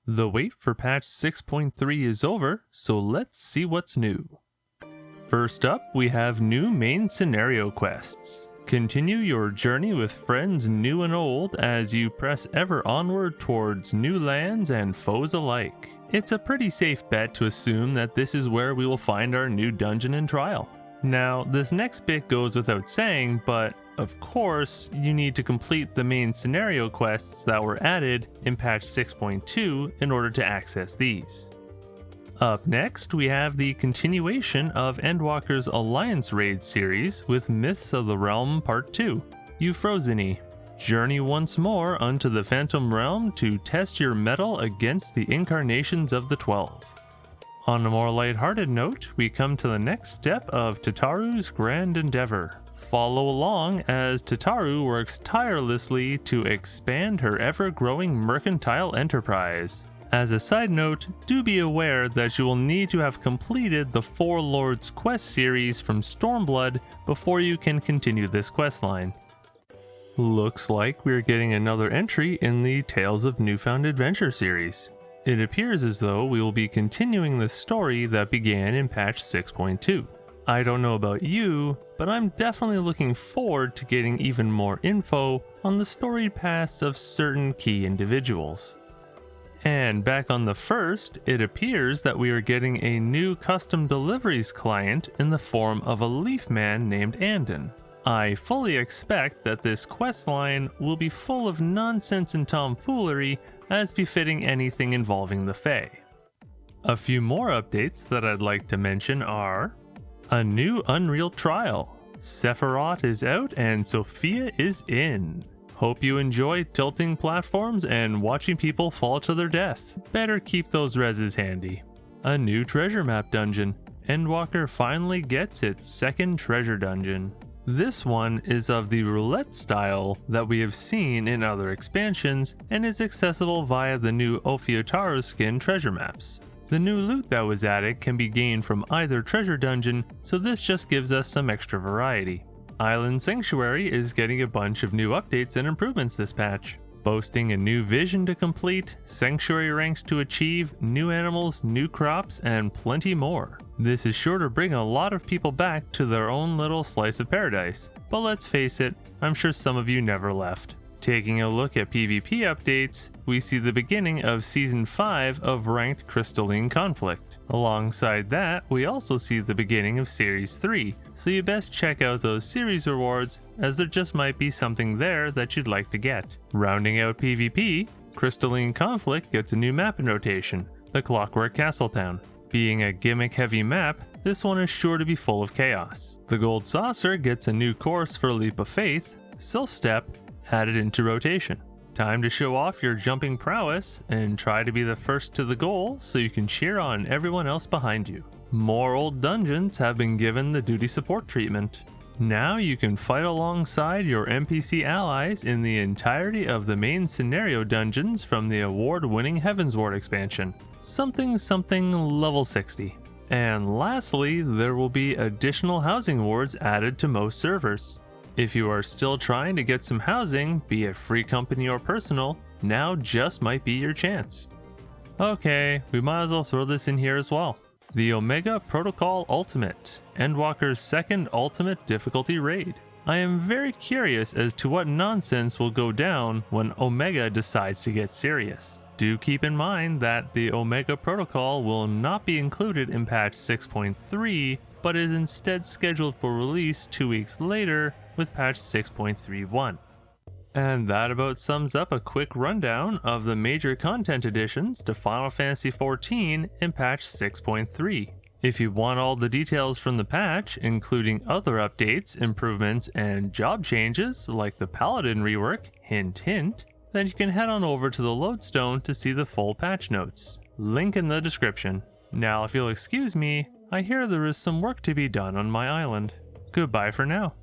The wait for patch 6.3 is over, so let's see what's new. First up, we have new main scenario quests. Continue your journey with friends new and old as you press ever onward towards new lands and foes alike. It's a pretty safe bet to assume that this is where we will find our new dungeon and trial. Now, this next bit goes without saying, but of course, you need to complete the main scenario quests that were added in patch 6.2 in order to access these. Up next, we have the continuation of Endwalker's Alliance Raid series with Myths of the Realm Part 2, Euphrosyne. Journey once more unto the Phantom Realm to test your mettle against the incarnations of the 12. On a more lighthearted note, we come to the next step of Tataru's grand endeavor. Follow along as Tataru works tirelessly to expand her ever-growing mercantile enterprise. As a side note, do be aware that you will need to have completed the Four Lords quest series from Stormblood before you can continue this questline. Looks like we're getting another entry in the Tales of Newfound Adventure series. It appears as though we will be continuing the story that began in patch 6.2. I don't know about you, but I'm definitely looking forward to getting even more info on the storied pasts of certain key individuals. And back on the first, it appears that we are getting a new custom deliveries client in the form of a leaf man named Andon. I fully expect that this questline will be full of nonsense and tomfoolery as befitting anything involving the Fae. A few more updates that I'd like to mention are a new Unreal trial. Sephiroth is out and Sophia is in. Hope you enjoy tilting platforms and watching people fall to their death. Better keep those reses handy. A new treasure map dungeon. Endwalker finally gets its second treasure dungeon. This one is of the roulette style that we have seen in other expansions and is accessible via the new Ophiotaro skin treasure maps. The new loot that was added can be gained from either treasure dungeon, so this just gives us some extra variety. Island Sanctuary is getting a bunch of new updates and improvements this patch. Boasting a new vision to complete, sanctuary ranks to achieve, new animals, new crops, and plenty more. This is sure to bring a lot of people back to their own little slice of paradise, but let's face it, I'm sure some of you never left. Taking a look at PvP updates, we see the beginning of Season 5 of Ranked Crystalline Conflict. Alongside that, we also see the beginning of Series 3, so you best check out those series rewards, as there just might be something there that you'd like to get. Rounding out PvP, Crystalline Conflict gets a new map notation, the Clockwork Castletown. Being a gimmick-heavy map, this one is sure to be full of chaos. The Gold Saucer gets a new course for Leap of Faith, Self-Step, added into rotation. Time to show off your jumping prowess and try to be the first to the goal so you can cheer on everyone else behind you. More old dungeons have been given the duty support treatment. Now you can fight alongside your NPC allies in the entirety of the main scenario dungeons from the award-winning Heavensward expansion. Something level 60. And lastly, there will be additional housing wards added to most servers. If you are still trying to get some housing, be it free company or personal, now just might be your chance. Okay, we might as well throw this in here as well. The Omega Protocol Ultimate, Endwalker's second ultimate difficulty raid. I am very curious as to what nonsense will go down when Omega decides to get serious. Do keep in mind that the Omega Protocol will not be included in patch 6.3, but is instead scheduled for release 2 weeks later with patch 6.31. And that about sums up a quick rundown of the major content additions to Final Fantasy XIV in patch 6.3. If you want all the details from the patch, including other updates, improvements, and job changes like the Paladin rework, hint hint, then you can head on over to the Lodestone to see the full patch notes. Link in the description. Now if you'll excuse me, I hear there is some work to be done on my island. Goodbye for now.